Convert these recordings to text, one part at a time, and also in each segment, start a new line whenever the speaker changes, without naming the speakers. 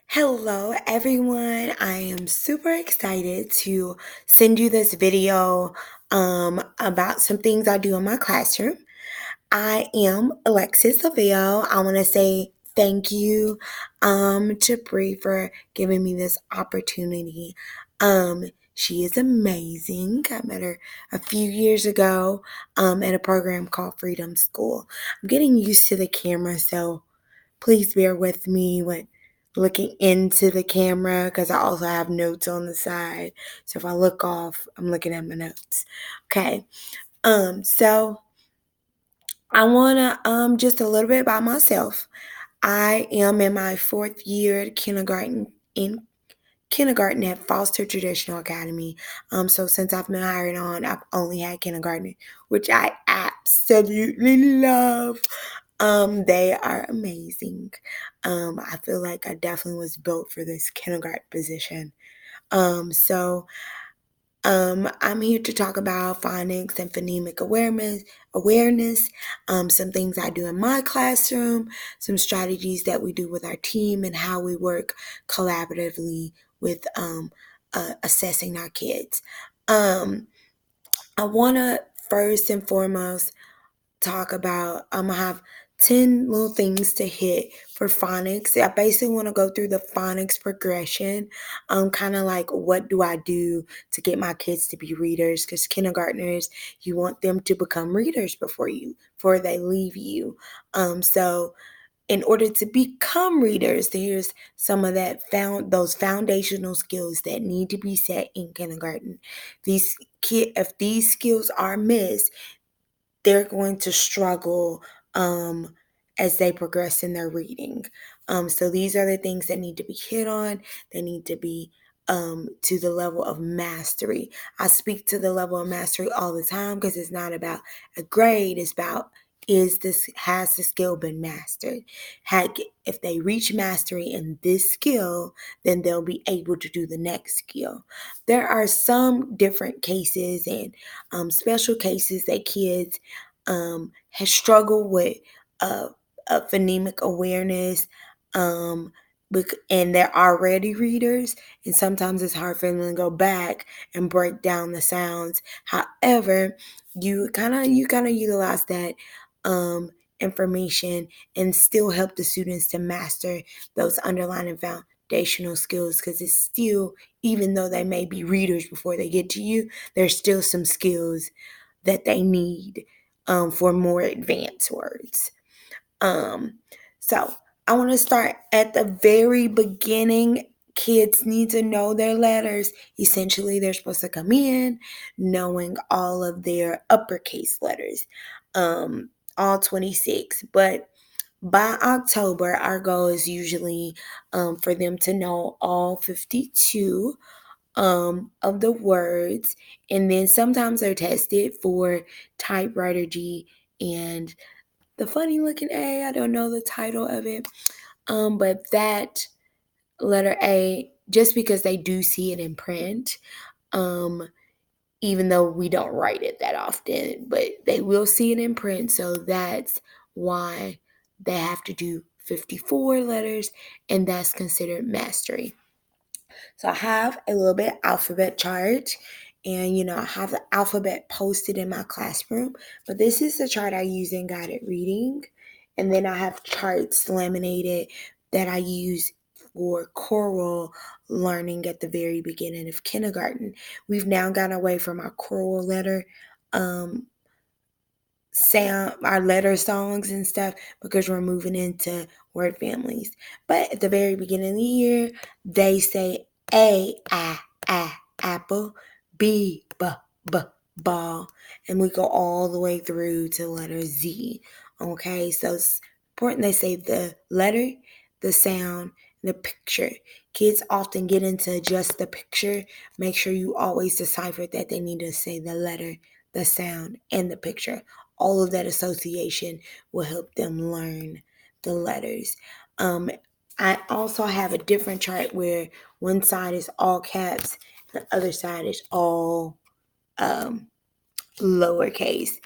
Hello, everyone. I am super excited to send you this video about some things I do in my classroom. I am Alexis Seville. I want to say thank you to Bree for giving me this opportunity. She is amazing. I met her a few years ago at a program called Freedom School. I'm getting used to the camera, so please bear with me when looking into the camera because I also have notes on the side. So if I look off, I'm looking at my notes. Okay. So I wanna just a little bit about myself. I am in my fourth year at kindergarten at Foster Traditional Academy. So since I've been hired on, I've only had kindergarten, which I absolutely love. They are amazing. I feel like I definitely was built for this kindergarten position. So I'm here to talk about phonics and phonemic awareness, some things I do in my classroom, some strategies that we do with our team, and how we work collaboratively with assessing our kids. I want to first and foremost talk about I'm gonna have 10 little things to hit for phonics. I basically want to go through the phonics progression, kind of like what do I do to get my kids to be readers, because kindergartners, you want them to become readers before they leave you. So in order to become readers, there's some of those foundational skills that need to be set in kindergarten. If these skills are missed, they're going to struggle as they progress in their reading. So these are the things that need to be hit on. They need to be to the level of mastery. I speak to the level of mastery all the time because it's not about a grade. It's about has the skill been mastered? If they reach mastery in this skill, then they'll be able to do the next skill. There are some different cases and special cases that kids has struggled with uh, phonemic awareness, um, and they're already readers, and sometimes it's hard for them to go back and break down the sounds. However, you kind of utilize that information and still help the students to master those underlying foundational skills, because it's still, even though they may be readers before they get to you, there's still some skills that they need for more advanced words. Um, so I want to start at the very beginning. Kids need to know their letters. Essentially, they're supposed to come in knowing all of their uppercase letters, all 26. But by October, our goal is usually for them to know all 52 of the words, and then sometimes they're tested for typewriter G and the funny looking A. I don't know the title of it, but that letter A, just because they do see it in print, um, even though we don't write it that often, but they will see it in print, so that's why they have to do 54 letters, and that's considered mastery. So I have a little bit alphabet chart, and I have the alphabet posted in my classroom, but this is the chart I use in guided reading. And then I have charts laminated that I use for choral learning at the very beginning of kindergarten. We've now gone away from our choral letter um, sound, our letter songs and stuff, because we're moving into word families. But at the very beginning of the year, they say A, apple, B, ball, and we go all the way through to letter Z. Okay, so it's important they say the letter, the sound, the picture. Kids often get into just the picture. Make sure you always decipher that they need to say the letter, the sound, and the picture. All of that association will help them learn the letters. Um, I also have a different chart where one side is all caps, the other side is all lowercase,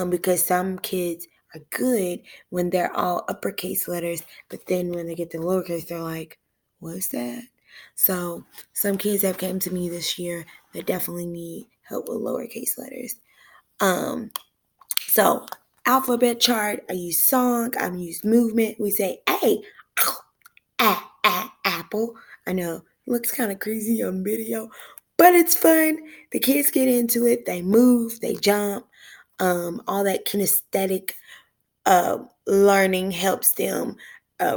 because some kids are good when they're all uppercase letters, but then when they get the lowercase, they're like, What's that? So some kids have came to me this year that definitely need help with lowercase letters. So alphabet chart, I use song, I use movement. We say A, apple. I know it looks kind of crazy on video, but it's fun. The kids get into it. They move, they jump. All that kinesthetic learning helps them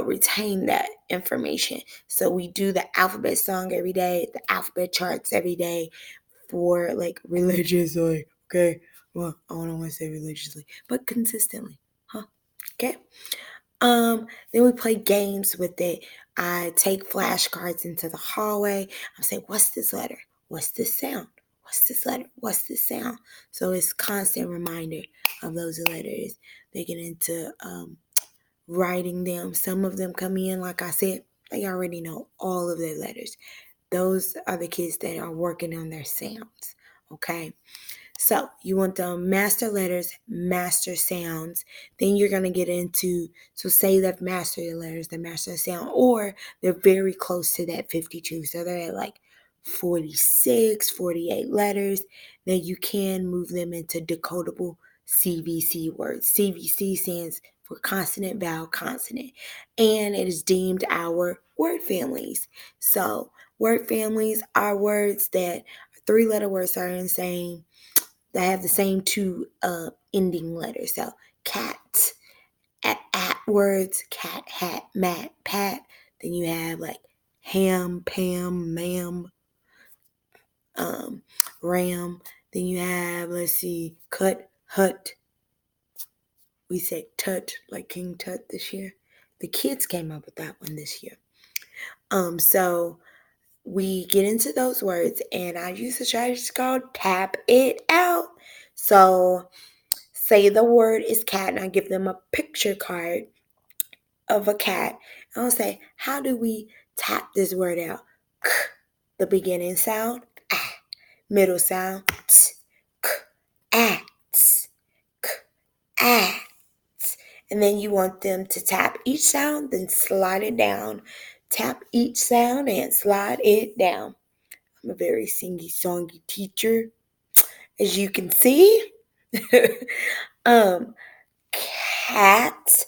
retain that information. So we do the alphabet song every day, the alphabet charts every day for like religiously. Okay, well, I don't want to say religiously, but consistently, huh? Okay. Then we play games with it. I take flashcards into the hallway. I say, what's this letter? What's this sound? What's this letter? What's this sound? So it's constant reminder of those letters. They get into writing them. Some of them come in, like I said, they already know all of their letters. Those are the kids that are working on their sounds. Okay. So you want the master letters, master sounds. Then you're going to get into, so say they've mastered the letters, the master sound, or they're very close to that 52. So they're at like 46, 48 letters. Then you can move them into decodable CVC words. CVC stands for consonant, vowel, consonant. And it is deemed our word families. So word families are words that 3-letter words are in the same, that have the same two ending letters. So cat, at words, cat, hat, mat, pat. Then you have like ham, pam, ma'am, ram. Then you have, let's see, cut, hut. We said tut, like King Tut this year. The kids came up with that one this year. So we get into those words, and I use a strategy called tap it out. So say the word is cat, and I give them a picture card of a cat. And I'll say, how do we tap this word out? K, the beginning sound, ah, middle sound, t, k, ah, t, k, ah. And then you want them to tap each sound, then slide it down. Tap each sound and slide it down. I'm a very singy-songy teacher, as you can see. Cat,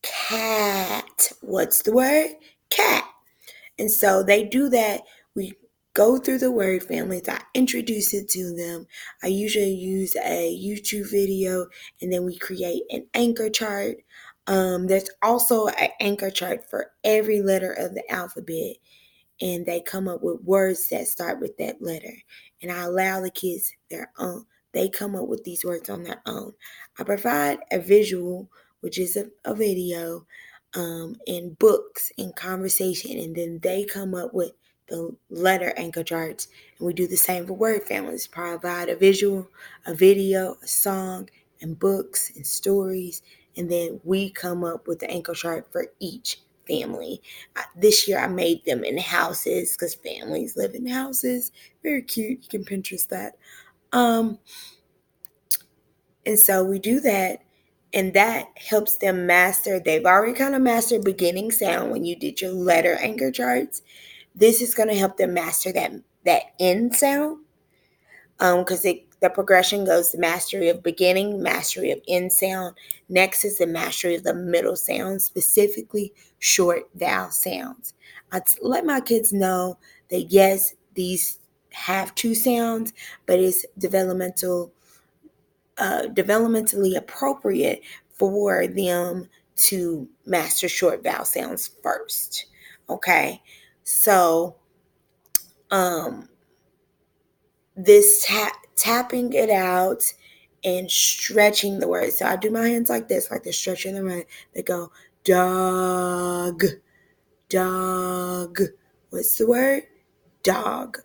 cat. What's the word? Cat. And so they do that. We go through the word families. I introduce it to them. I usually use a YouTube video, and then we create an anchor chart. There's also an anchor chart for every letter of the alphabet, and they come up with words that start with that letter. And I allow the kids their own. They come up with these words on their own. I provide a visual, which is a video, and books and conversation, and then they come up with the letter anchor charts. And we do the same for word families. Provide a visual, a video, a song, and books and stories, and then we come up with the anchor chart for each family. This year I made them in houses because families live in houses. Very cute. You can Pinterest that. And so we do that, and that helps them master. They've already kind of mastered beginning sound when you did your letter anchor charts. This is going to help them master that end sound, because the progression goes to mastery of beginning, mastery of end sound. Next is the mastery of the middle sound, specifically short vowel sounds. I let my kids know that yes, these have two sounds, but it's developmentally appropriate for them to master short vowel sounds first. Okay, so this tapping it out and stretching the word. So I do my hands like this, like they're stretching the word. They go dog, dog. What's the word? Dog.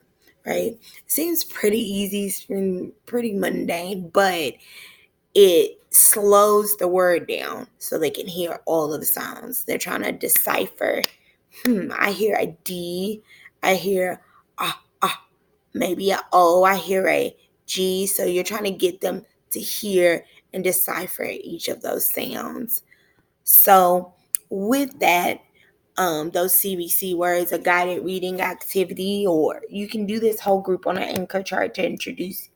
Right? Seems pretty easy, pretty mundane, but it slows the word down so they can hear all of the sounds. They're trying to decipher. I hear a D. I hear maybe a O. I hear a G. So you're trying to get them to hear and decipher each of those sounds. So with that, those CBC words, a guided reading activity, or you can do this whole group on an anchor chart to introduce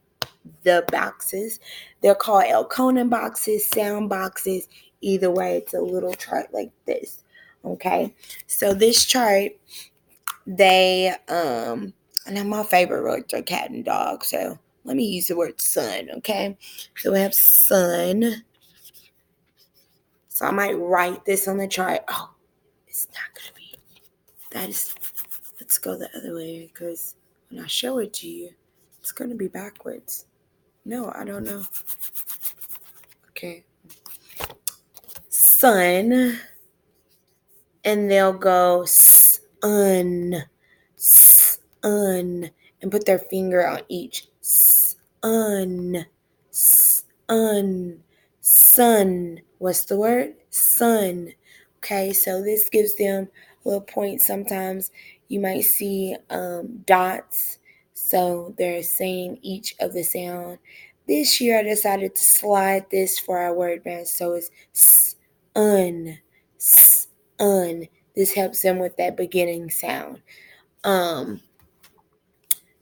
the boxes. They're called Elkonin boxes, sound boxes. Either way, it's a little chart like this. Okay, so this chart, they and my favorite words are cat and dog, so let me use the word sun. Okay, so we have sun. So I might write this on the chart. Oh, it's not gonna be. That is. Let's go the other way, because when I show it to you, it's gonna be backwards. No, I don't know. Okay, sun, and they'll go sun, sun, and put their finger on each. Sun, sun, sun. What's the word? Sun. Okay, so this gives them a little point. Sometimes you might see dots. So they're saying each of the sound. This year I decided to slide this for our word bank. So it's sun, sun. This helps them with that beginning sound.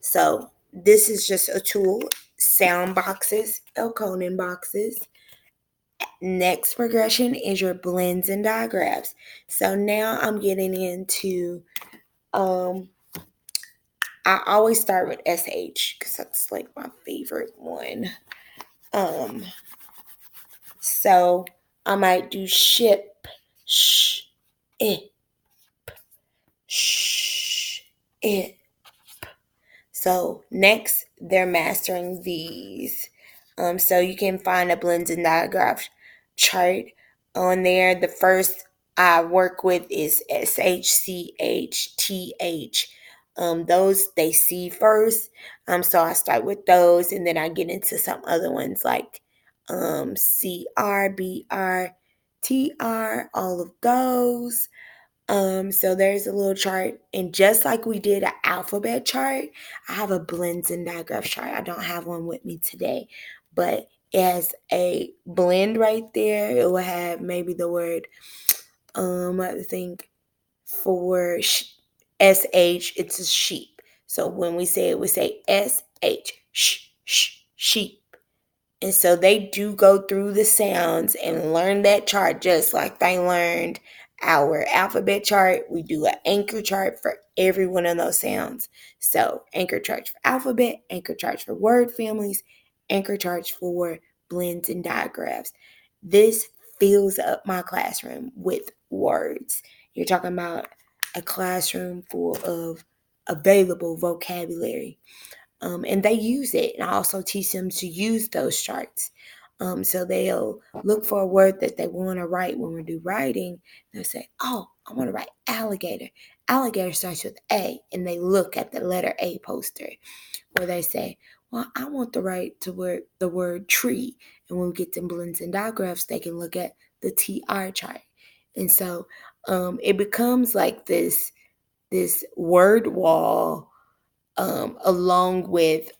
So this is just a tool. Sound boxes, Elkonin boxes. Next progression is your blends and digraphs. So now I'm getting into, I always start with SH because that's like my favorite one. So I might do ship, it, it. So next, they're mastering these. So you can find a blends and digraph chart on there. The first I work with is SHCHTH. Those they see first. So I start with those, and then I get into some other ones like CRBRTR. All of those. So there's a little chart, and just like we did an alphabet chart, I have a blends and digraphs chart. I don't have one with me today, but it has a blend right there. It will have maybe the word, I think for SH, it's a sheep. So when we say it, we say SH, sheep. And so they do go through the sounds and learn that chart just like they learned our alphabet chart. We do an anchor chart for every one of those sounds. So anchor charts for alphabet, anchor charts for word families, anchor charts for blends and digraphs. This fills up my classroom with words. You're talking about a classroom full of available vocabulary. And they use it. And I also teach them to use those charts. So they'll look for a word that they want to write when we do writing. They'll say, oh, I want to write alligator. Alligator starts with A. And they look at the letter A poster. Or they say, well, I want to write the word tree. And when we get to blends and digraphs, they can look at the TR chart. And so it becomes like this word wall, along with,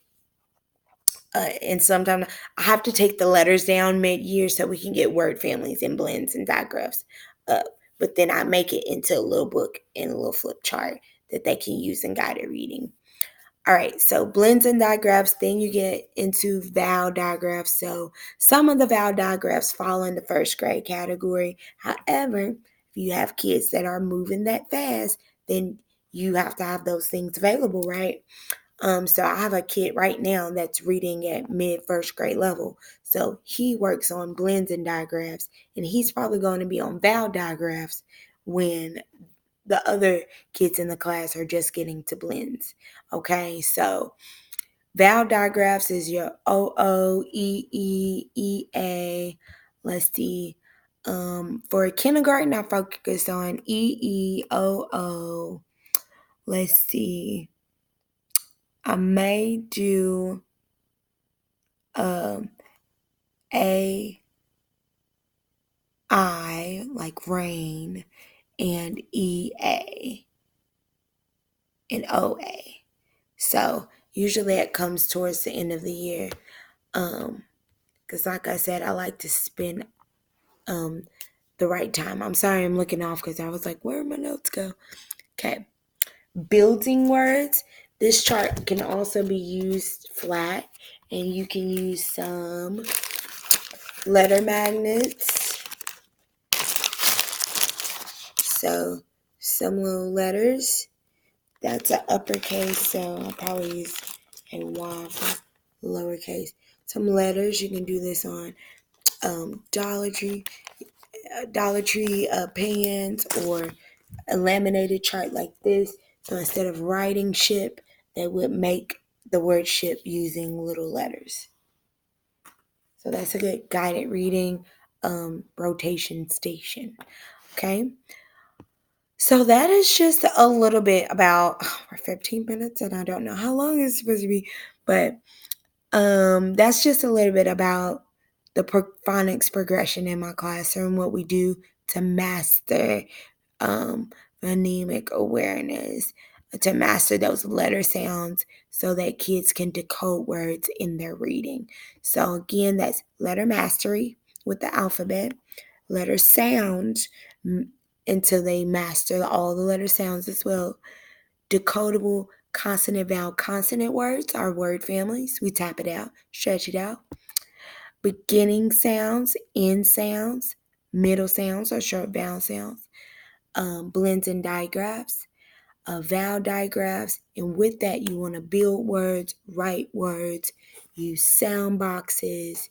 and sometimes I have to take the letters down mid-year so we can get word families and blends and digraphs up. But then I make it into a little book and a little flip chart that they can use in guided reading. All right, so blends and digraphs, then you get into vowel digraphs. So some of the vowel digraphs fall in the first grade category. However, if you have kids that are moving that fast, then you have to have those things available, right? So I have a kid right now that's reading at mid first grade level. So he works on blends and digraphs, and he's probably going to be on vowel digraphs when the other kids in the class are just getting to blends. Okay, so vowel digraphs is your O, O, E, E, E, A. Let's see. For kindergarten, I focus on E, E, O, O. Let's see. I may do A, I, like rain, and E, A, and O, A. So usually it comes towards the end of the year. Because like I said, I like to spend the right time. I'm sorry I'm looking off because I was like, where did my notes go? Okay. Building words. This chart can also be used flat, and you can use some letter magnets. So some little letters. That's an uppercase, so I'll probably use a Y for lowercase. Some letters, you can do this on Dollar Tree pans, or a laminated chart like this. So instead of writing ship, they would make the word ship using little letters. So that's a good guided reading rotation station. Okay. So that is just a little bit about 15 minutes, and I don't know how long it's supposed to be, but that's just a little bit about the phonics progression in my classroom, what we do to master phonemic awareness, to master those letter sounds so that kids can decode words in their reading. So again, that's letter mastery with the alphabet, letter sounds until they master all the letter sounds as well. Decodable consonant, vowel, consonant words are word families. We tap it out, stretch it out. Beginning sounds, end sounds, middle sounds or short vowel sounds, blends and digraphs, vowel digraphs. And with that, you want to build words, write words, use sound boxes,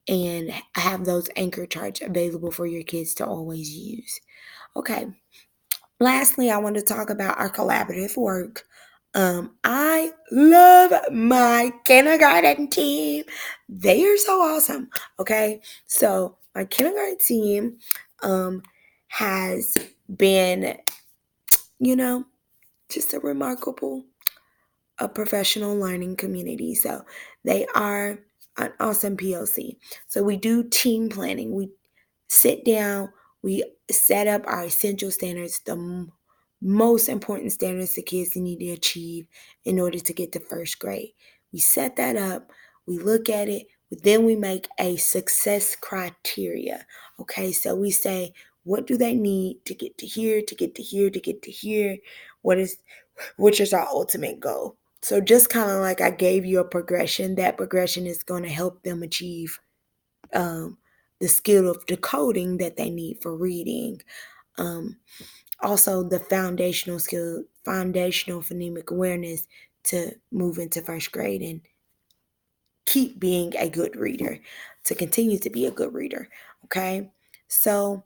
and have those anchor charts available for your kids to always use. Okay. Lastly, I want to talk about our collaborative work. I love my kindergarten team. They are so awesome. Okay, so my kindergarten team has been, just a professional learning community. So they are an awesome PLC. So we do team planning. We sit down, we set up our essential standards, the most important standards the kids need to achieve in order to get to first grade. We set that up, we look at it, then we make a success criteria. Okay, so we say, what do they need to get to here, to get to here, to get to here? Which is our ultimate goal. So just kind of like I gave you a progression, that progression is going to help them achieve the skill of decoding that they need for reading. Also, the foundational phonemic awareness to move into first grade and keep being a good reader, to continue to be a good reader. Okay, so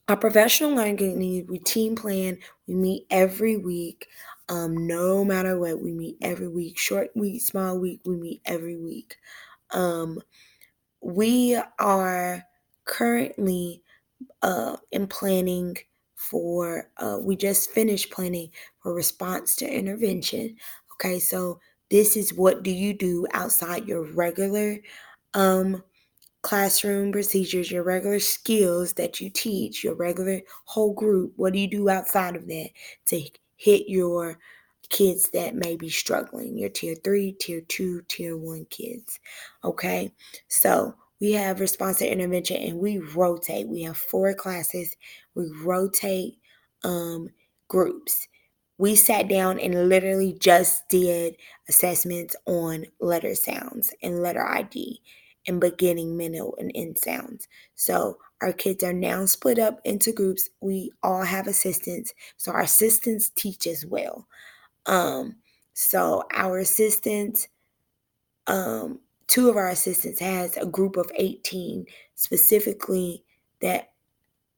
our professional learning needs, we team plan, we meet every week. No matter what, we meet every week. Short week, small week, we meet every week. We are currently in planning for, we just finished planning for response to intervention. Okay, so this is what do you do outside your regular classroom procedures, your regular skills that you teach, your regular whole group. What do you do outside of that to hit your kids that may be struggling, your tier 3, tier 2, tier 1 kids? Okay, so we have response to intervention, and we rotate. We have 4 classes. We rotate groups. We sat down and literally just did assessments on letter sounds and letter ID and beginning, middle, and end sounds. So our kids are now split up into groups. We all have assistants. So our assistants teach as well. So our assistants, 2 of our assistants has a group of 18 specifically that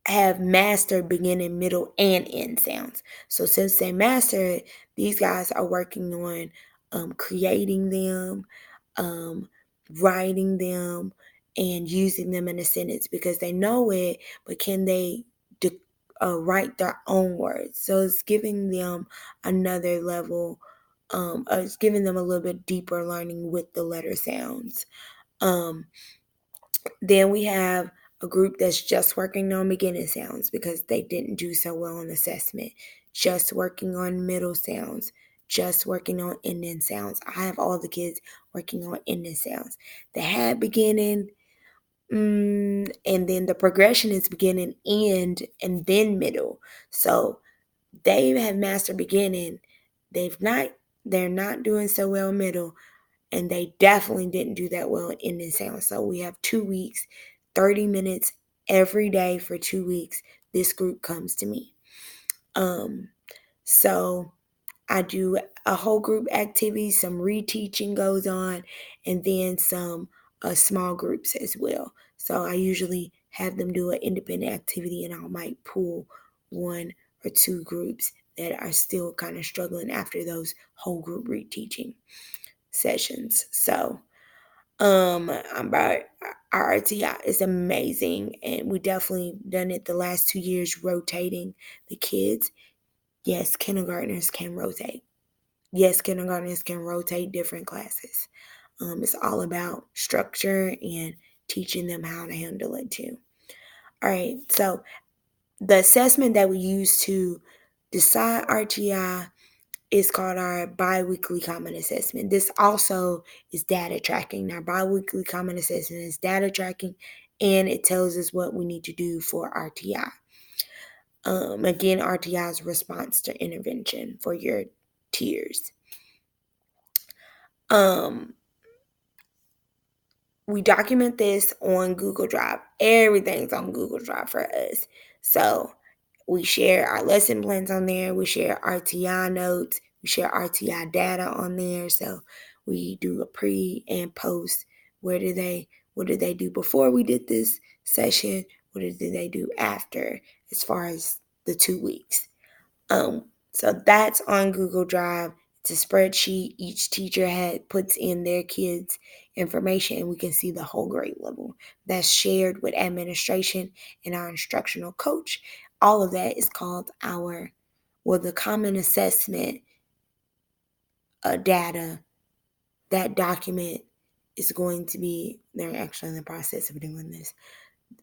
have mastered beginning, middle, and end sounds. So since they master it, these guys are working on creating them, writing them, and using them in a sentence because they know it, but can they write their own words? So it's giving them another level, it's giving them a little bit deeper learning with the letter sounds. Then we have a group that's just working on beginning sounds because they didn't do so well on assessment, just working on middle sounds, just working on ending sounds. I have all the kids working on ending sounds. They had beginning, And then the progression is beginning, end, and then middle. So they have mastered beginning. They've not. They're not doing so well middle, and they definitely didn't do that well in ending sound. So we have 2 weeks, 30 minutes every day for 2 weeks. This group comes to me. So I do a whole group activity, some reteaching goes on, and then some small groups as well. So I usually have them do an independent activity, and I might pull 1 or 2 groups that are still kind of struggling after those whole group reteaching sessions. So about our RTI is amazing, and we definitely done it the last 2 years, rotating the kids. Yes, kindergartners can rotate. Yes, kindergartners can rotate different classes. It's all about structure and teaching them how to handle it too. All right, so the assessment that we use to decide RTI is called our biweekly common assessment. This also is data tracking. Our biweekly common assessment is data tracking, and it tells us what we need to do for RTI. Again, RTI is response to intervention for your tiers. We document this on Google Drive. Everything's on Google Drive for us. So we share our lesson plans on there. We share RTI notes. We share RTI data on there. So we do a pre and post. What did they do before we did this session? What did they do after, as far as the 2 weeks? So that's on Google Drive. It's a spreadsheet. Each teacher puts in their kids' information, and we can see the whole grade level. That's shared with administration and our instructional coach. All of that is called the common assessment data. That document is going to be, they're actually in the process of doing this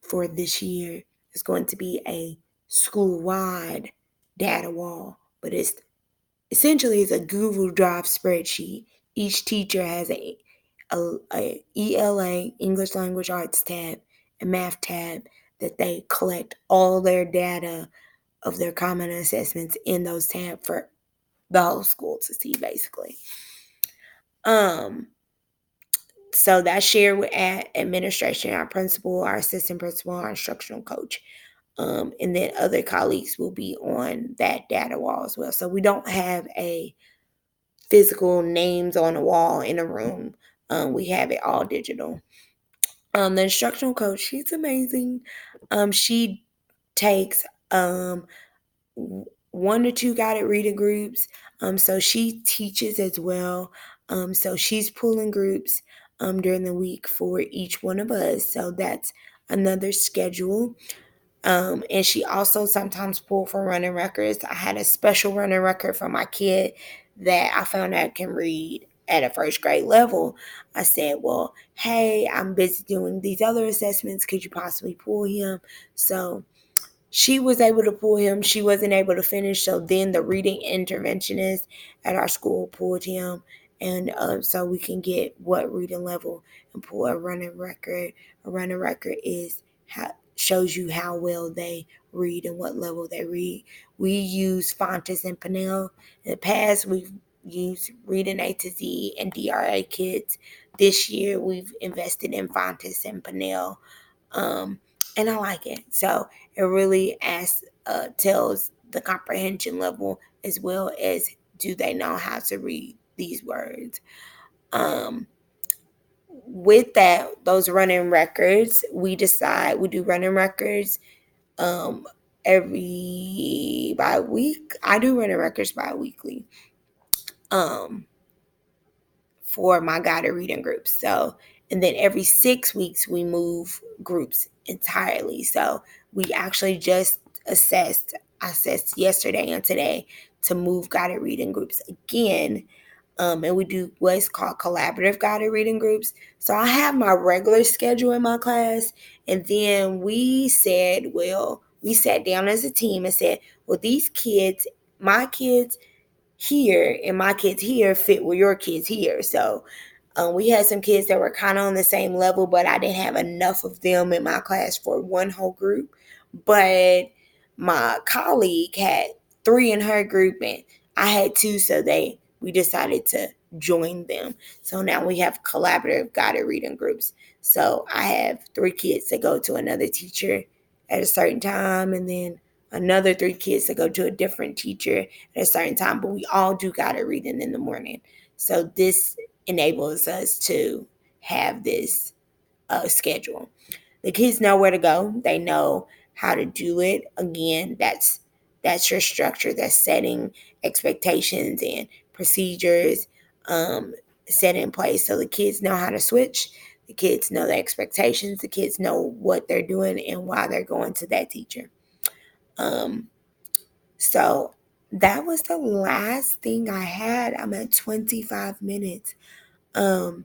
for this year. It's going to be a school-wide data wall, but essentially it's a Google Drive spreadsheet. Each teacher has a ELA, English Language Arts tab, a math tab, that they collect all their data of their common assessments in those tabs for the whole school to see, basically. So that's shared with administration, our principal, our assistant principal, our instructional coach. And then other colleagues will be on that data wall as well. So we don't have a physical names on a wall in a room. We have it all digital. The instructional coach, she's amazing. She takes 1 to 2 guided reading groups. So she teaches as well. So she's pulling groups during the week for each one of us. So that's another schedule. And she also sometimes pulled for running records. I had a special running record for my kid that I found out can read at a first grade level. I said, well, hey, I'm busy doing these other assessments. Could you possibly pull him? So she was able to pull him. She wasn't able to finish. So then the reading interventionist at our school pulled him. And so we can get what reading level and pull a running record. A running record shows you how well they read and what level they read. We use Phonics and Pinnell. In the past, we've used Reading A to Z and DRA Kids. This year, we've invested in Phonics and Pinnell. And I like it. So it really tells the comprehension level, as well as do they know how to read these words. With those running records, we do running records every bi-week. I do running records bi-weekly for my guided reading groups. So, and then every 6 weeks we move groups entirely. So we actually just assessed yesterday and today to move guided reading groups again. And we do what's called collaborative guided reading groups. So I have my regular schedule in my class, and then we sat down as a team and said, well, these kids, my kids here and my kids here fit with your kids here. So We had some kids that were kind of on the same level, but I didn't have enough of them in my class for one whole group. But my colleague had three in her group, and I had two, so we decided to join them. So now we have collaborative guided reading groups. So I have three kids that go to another teacher at a certain time, and then another three kids that go to a different teacher at a certain time. But we all do guided reading in the morning. So this enables us to have this schedule. The kids know where to go. They know how to do it. Again, that's your structure. That's setting expectations and procedures um, set in place. So the kids know how to switch. The kids know the expectations. The kids know what they're doing and why they're going to that teacher. Um, so that was the last thing I had. I'm at 25 minutes. Um,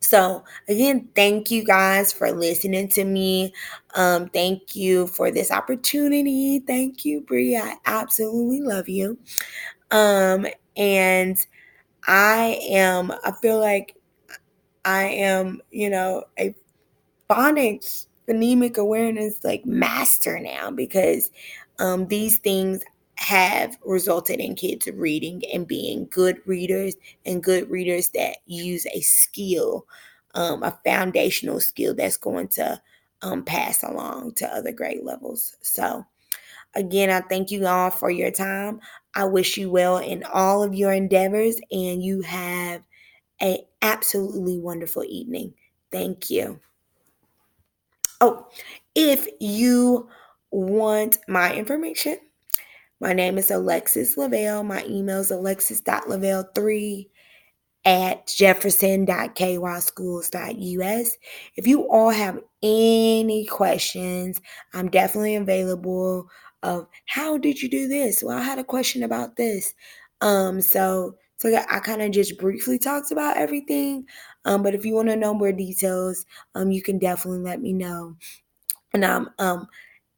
so again, thank you guys for listening to me. Thank you for this opportunity. Thank you, Brie. I absolutely love you. Um, and I feel like I am, a phonics phonemic awareness like master now, because these things have resulted in kids reading and being good readers, and good readers that use a skill, a foundational skill that's going to pass along to other grade levels. So again, I thank you all for your time. I wish you well in all of your endeavors, and you have a absolutely wonderful evening. Thank you. Oh, if you want my information, my name is Alexis Lavelle. My email is alexis.lavelle3@jefferson.kyschools.us. If you all have any questions, I'm definitely available. Of how did you do this? Well, I had a question about this. So I kind of just briefly talked about everything. But if you want to know more details, you can definitely let me know. And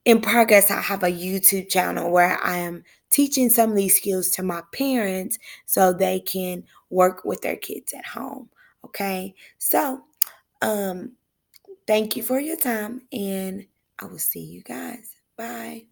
in progress, I have a YouTube channel where I am teaching some of these skills to my parents so they can work with their kids at home. Okay. So thank you for your time, and I will see you guys. Bye.